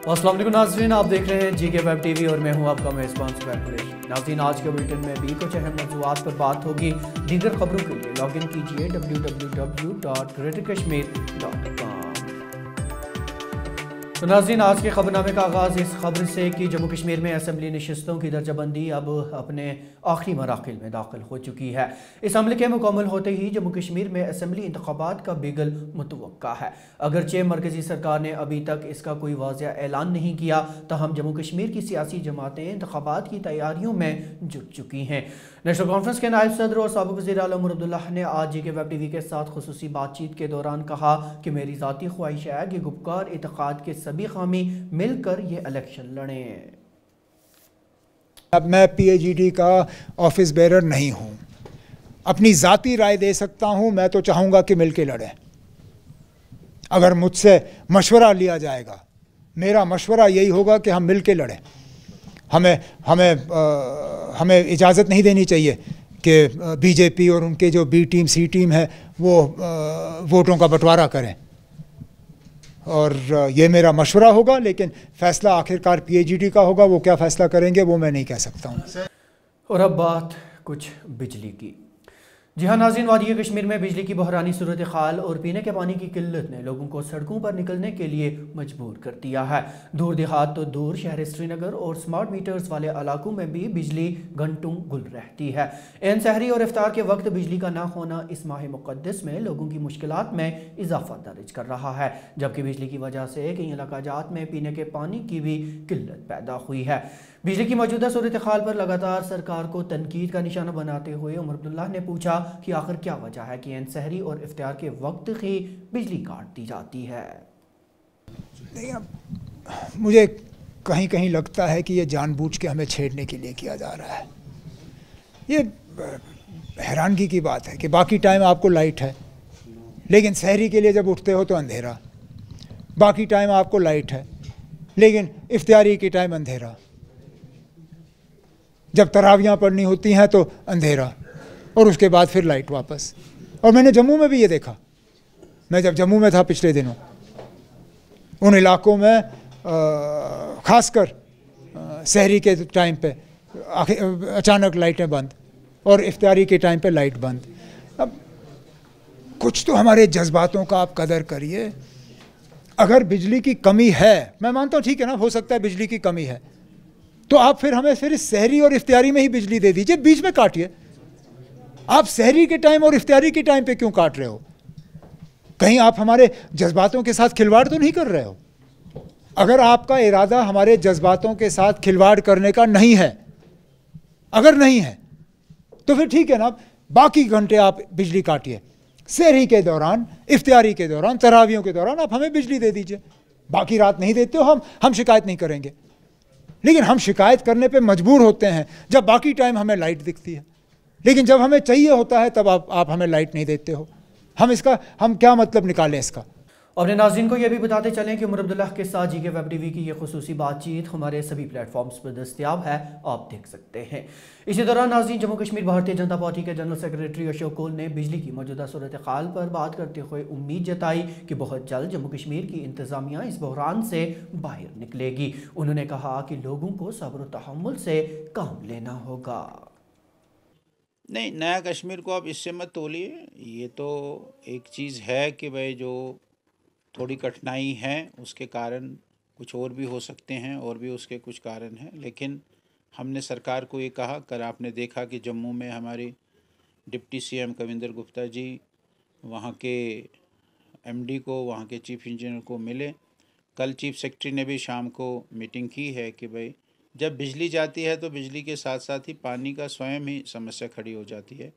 अस्सलाम वालेकुम नाज़रीन, आप देख रहे हैं जी के वेब टीवी और मैं हूं आपका मेज़बान सुबैर कुरैशी। नाज़रीन, आज के बुलेटिन में भी कुछ अहम मौज़ूआत पर बात होगी। दीगर खबरों के लिए लॉग इन कीजिए www.greaterkashmir.com। तो नाज़रीन, आज के खबरनामे का आगाज़ इस खबर से कि जम्मू कश्मीर में असम्बली नशिस्तों की दर्जाबंदी अब अपने आखिरी मराकिल में दाखिल हो चुकी है। इस अमले के मुकम्मल होते ही जम्मू कश्मीर में असम्बली इंतखाबात का बिगल मुतवक्का है। अगरचे मरकज़ी सरकार ने अभी तक इसका कोई वाज़ेह ऐलान नहीं किया, तहम जम्मू कश्मीर की सियासी जमातें इंतखाबात की तैयारियों में जुट चुकी हैं। नेशनल कॉन्फ्रेंस के नायब सदर और साबिक़ वज़ीर आला उमर अब्दुल्लाह ने आज जी के वेब टीवी के साथ खुसूसी बातचीत के दौरान कहा कि मेरी ज़ाती ख्वाहिश है कि गुपकार इत्तेहाद के सभी हामी मिलकर ये इलेक्शन लड़ें। अब मैं PAGD का ऑफिस बेरर नहीं हूँ, अपनी ज़ाती राय दे सकता हूँ। मैं तो चाहूँगा कि मिलके लड़ें। अगर मुझसे मशवरा लिया जाएगा, मेरा मशवरा यही होगा कि हम मिलके लड़ें। हमें इजाज़त नहीं देनी चाहिए कि BJP और उनके जो B टीम C टीम है वो वोटों का बंटवारा करें, और ये मेरा मशवरा होगा। लेकिन फ़ैसला आखिरकार PAGD का होगा। वो क्या फ़ैसला करेंगे वो मैं नहीं कह सकता हूँ। और अब बात कुछ बिजली की। जी हाँ नाज़रीन, वादी कश्मीर में बिजली की बहरानी सूरत हाल और पीने के पानी की किल्लत ने लोगों को सड़कों पर निकलने के लिए मजबूर कर दिया है। दूर देहात तो दूर, शहर श्रीनगर और स्मार्ट मीटर्स वाले इलाकों में भी बिजली घंटों गुल रहती है। एन सहरी और इफ्तार के वक्त बिजली का ना होना इस माह मुक़द्दस में लोगों की मुश्किलात में इजाफा दर्ज कर रहा है, जबकि बिजली की वजह से कई इलाकाजात में पीने के पानी की भी किल्लत पैदा हुई है। बिजली की मौजूदा सूरत हाल पर लगातार सरकार को तनकीद का निशाना बनाते हुए उमर अब्दुल्लाह ने पूछा कि आखिर क्या वजह है कि एन सहरी और इफ्तार के वक्त ही बिजली काट दी जाती है। नहीं, मुझे कहीं कहीं लगता है कि ये जानबूझ के हमें छेड़ने के लिए किया जा रहा है। ये हैरानगी की बात है कि बाकी टाइम आपको लाइट है, लेकिन सहरी के लिए जब उठते हो तो अंधेरा। बाकी टाइम आपको लाइट है, लेकिन इफ्तारी के टाइम अंधेरा। जब तरावियाँ पढ़नी होती हैं तो अंधेरा, और उसके बाद फिर लाइट वापस। और मैंने जम्मू में भी ये देखा। मैं जब जम्मू में था पिछले दिनों, उन इलाकों में ख़ासकर सहरी के टाइम पे अचानक लाइटें बंद और इफ्तारी के टाइम पे लाइट बंद। अब कुछ तो हमारे जज्बातों का आप कदर करिए। अगर बिजली की कमी है, मैं मानता हूँ ठीक है ना, हो सकता है बिजली की कमी है, तो आप फिर हमें फिर सहरी और इफ्तारी में ही बिजली दे दीजिए, बीच में काटिए। आप सहरी के टाइम और इफ्तारी के टाइम पे क्यों काट रहे हो? कहीं आप हमारे जज्बातों के साथ खिलवाड़ तो नहीं कर रहे हो? अगर आपका इरादा हमारे जज्बातों के साथ खिलवाड़ करने का नहीं है, अगर नहीं है तो फिर ठीक है ना, बाकी घंटे आप बिजली काटिए। सहरी के दौरान, इफ्तारी के दौरान, तरावियों के दौरान आप हमें बिजली दे दीजिए। बाकी रात नहीं देते हो, हम शिकायत नहीं करेंगे। लेकिन हम शिकायत करने पे मजबूर होते हैं जब बाकी टाइम हमें लाइट दिखती है, लेकिन जब हमें चाहिए होता है तब आप हमें लाइट नहीं देते हो। हम क्या मतलब निकालें इसका? और अपने नाज़रीन को यह भी बताते चलें कि उमर अब्दुल्लाह के साथ जी के वेब टीवी की ये खुसूसी बातचीत हमारे सभी प्लेटफॉर्म्स पर दस्तयाब है, आप देख सकते हैं। इसी दौरान नाज़रीन, जम्मू कश्मीर भारतीय जनता पार्टी के जनरल सेक्रेटरी अशोक कोल ने बिजली की मौजूदा सूरत हाल पर बात करते हुए उम्मीद जताई कि बहुत जल्द जम्मू कश्मीर की इंतज़ामिया इस बहरान से बाहर निकलेगी। उन्होंने कहा कि लोगों को सब्र और तहम्मुल से काम लेना होगा। नहीं, नया कश्मीर को आप इससे मत तोलिए। ये तो एक चीज़ है कि भाई जो थोड़ी कठिनाई है उसके कारण कुछ और भी हो सकते हैं, और भी उसके कुछ कारण हैं। लेकिन हमने सरकार को ये कहा, कल आपने देखा कि जम्मू में हमारी डिप्टी CM कविंदर गुप्ता जी वहाँ के MD को, वहाँ के चीफ इंजीनियर को मिले। कल चीफ सेक्रेटरी ने भी शाम को मीटिंग की है कि भाई जब बिजली जाती है तो बिजली के साथ साथ ही पानी का स्वयं ही समस्या खड़ी हो जाती है।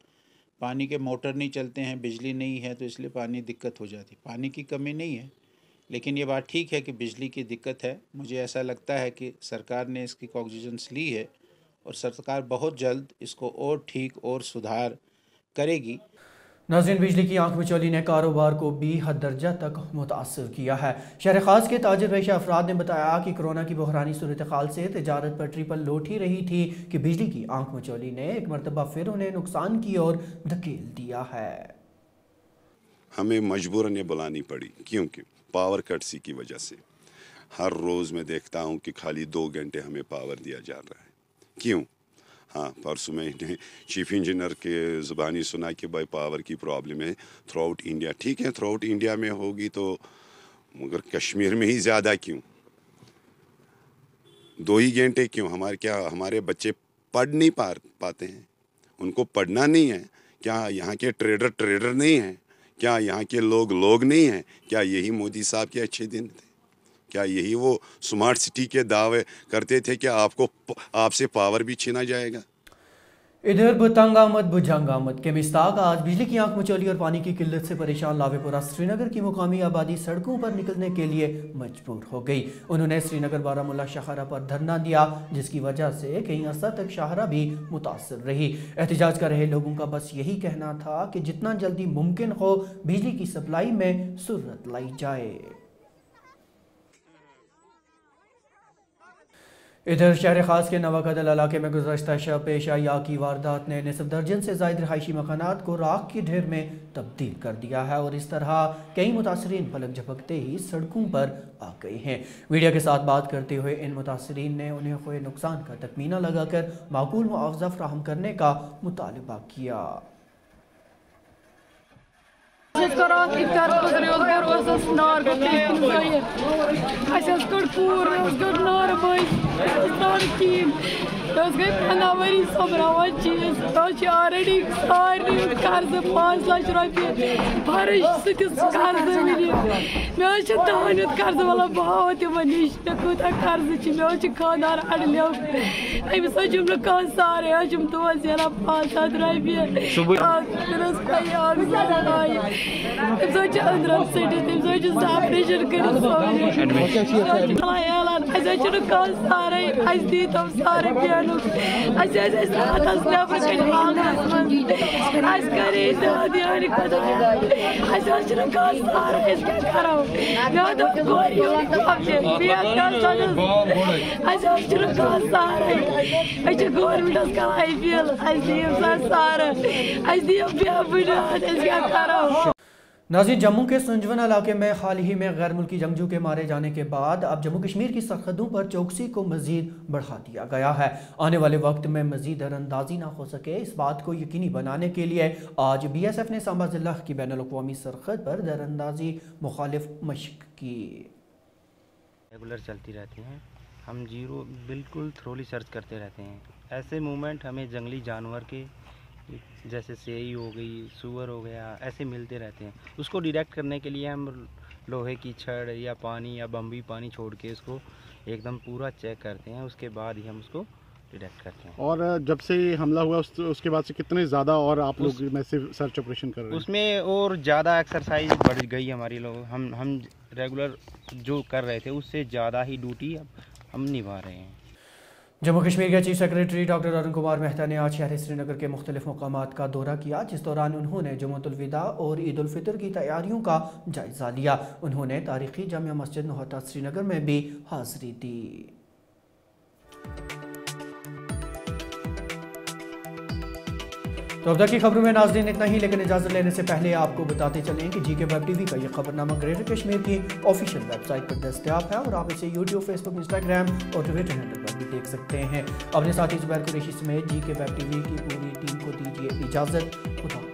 पानी के मोटर नहीं चलते हैं, बिजली नहीं है, तो इसलिए पानी दिक्कत हो जाती है। पानी की कमी नहीं है, लेकिन ये बात ठीक है कि बिजली की दिक्कत है। मुझे ऐसा लगता है कि सरकार ने इसकी कॉग्निजेंस ली है और सरकार बहुत जल्द इसको और ठीक और सुधार करेगी। नाज़रीन, बिजली की आंख मिचौली ने कारोबार को भी हद दर्जा तक मुतासर किया है। शहर खास के ताजिर पेशा अफराद ने बताया कि कोरोना की बहरानी सूरत हाल से तजारत पटरी पर लौट ही रही थी कि बिजली की आंख मिचौली ने एक मरतबा फिर उन्हें नुकसान की ओर धकेल दिया है। हमें मजबूरन ये बुलानी पड़ी क्योंकि पावर कटसी की वजह से हर रोज़ मैं देखता हूँ कि खाली 2 घंटे हमें पावर दिया जा रहा है। क्यों? हाँ, परसों मैंने चीफ इंजीनियर के ज़ुबानी सुना कि भाई पावर की प्रॉब्लम है थ्रू आउट इंडिया। ठीक है, थ्रू आउट इंडिया में होगी तो, मगर कश्मीर में ही ज़्यादा क्यों? 2 ही घंटे क्यों? हमारे बच्चे पढ़ नहीं पाते हैं? उनको पढ़ना नहीं है क्या? यहाँ के ट्रेडर नहीं हैं क्या? यहाँ के लोग नहीं हैं क्या? यही मोदी साहब के अच्छे दिन थे क्या? यही वो स्मार्ट सिटी के दावे करते थे कि आपसे पावर भी छीना जाएगा? इधर बतंग आमद बुझंग आमद के मिस्ताक आज बिजली की आंख मचौली और पानी की किल्लत से परेशान लावेपुरा श्रीनगर की मुकामी आबादी सड़कों पर निकलने के लिए मजबूर हो गई। उन्होंने श्रीनगर बारामूला शाहरा पर धरना दिया, जिसकी वजह से कई अरसा तक शाहरा भी मुतासर रही। एहतजाज कर रहे लोगों का बस यही कहना था कि जितना जल्दी मुमकिन हो बिजली की सप्लाई में सुर्रत लाई जाए। इधर शहर खास के नवाकदल इलाके में गुज़श्ता शब पेश आई आग की वारदात ने निसफ दर्जन से ज़ायद रहायशी मकानात को राख की ढेर में तब्दील कर दिया है और इस तरह कई मुतासरीन पलक झपकते ही सड़कों पर आ गए हैं। मीडिया के साथ बात करते हुए इन मुतासरीन ने उन्हें हुए नुकसान का तखमीना लगाकर माकूल मुआवजा फराहम करने का मुतालबा किया। गई 15 वरी सबरावन चीज ऑलरेडी सारी कर्ज 5 लाख रुपये भरश कर्ज मे कर्ज वाला भाव तम नश मे कूत कर्ज मे खानदार अड़लो अमिस कह सारे दो 500 रुपये अंदर सटित ऑपरेशन कर सारे दी तम सारे नाज़रीन, जम्मू के सुंजवन इलाके में हाल ही में गैर मुल्की जंगजू के मारे जाने के बाद अब जम्मू कश्मीर की सरहदों पर चौकसी को मजीद बढ़ा दिया गया है। आने वाले वक्त में मजीद दरअंदाजी ना हो सके, इस बात को यकीनी बनाने के लिए आज BSF ने सांबा जिला की बैनुल-अक़वामी सरहद पर दरअंदाजी मुखालिफ मशक की। रेगुलर चलती रहती हैं, हम बिल्कुल थ्रोली सर्च करते रहते हैं। ऐसे मूवमेंट हमें जंगली जानवर के जैसे सेई हो गई, सूअर हो गया, ऐसे मिलते रहते हैं। उसको डिटेक्ट करने के लिए हम लोहे की छड़ या पानी या बम्बी पानी छोड़ के उसको एकदम पूरा चेक करते हैं, उसके बाद ही हम उसको डिटेक्ट करते हैं। और जब से हमला हुआ उसके बाद से कितने ज़्यादा और आप लोग मैसिव सर्च ऑपरेशन कर रहे हैं? उसमें और ज़्यादा एक्सरसाइज बढ़ गई हमारी लोग, हम रेगुलर जो कर रहे थे उससे ज़्यादा ही ड्यूटी अब हम निभा रहे हैं। जम्मू कश्मीर के chief secretary doctor Arun Kumar Mehta ने आज शहर श्रीनगर के मुख्तलिफ मकामात का दौरा किया, जिस दौरान उन्होंने जुम्मतुल विदा और ईद उल फितर की तैयारियों का जायजा लिया। उन्होंने तारीखी जामिया मस्जिद नौहता श्रीनगर में भी हाजिरी दी। तो अब तक की खबरों में नाज़रीन इतना ही, लेकिन इजाज़त लेने से पहले आपको बताते चलें कि GK वेब टीवी का ये खबरनामा ग्रेटर कश्मीर की ऑफिशियल वेबसाइट पर दस्तयाब है और आप इसे यूट्यूब, फेसबुक, इंस्टाग्राम और ट्विटर हैंडल पर भी देख सकते हैं। अपने साथी ज़ुबैर कुरैशी समेत GK वेब टीवी की पूरी टीम को दीजिए इजाज़त।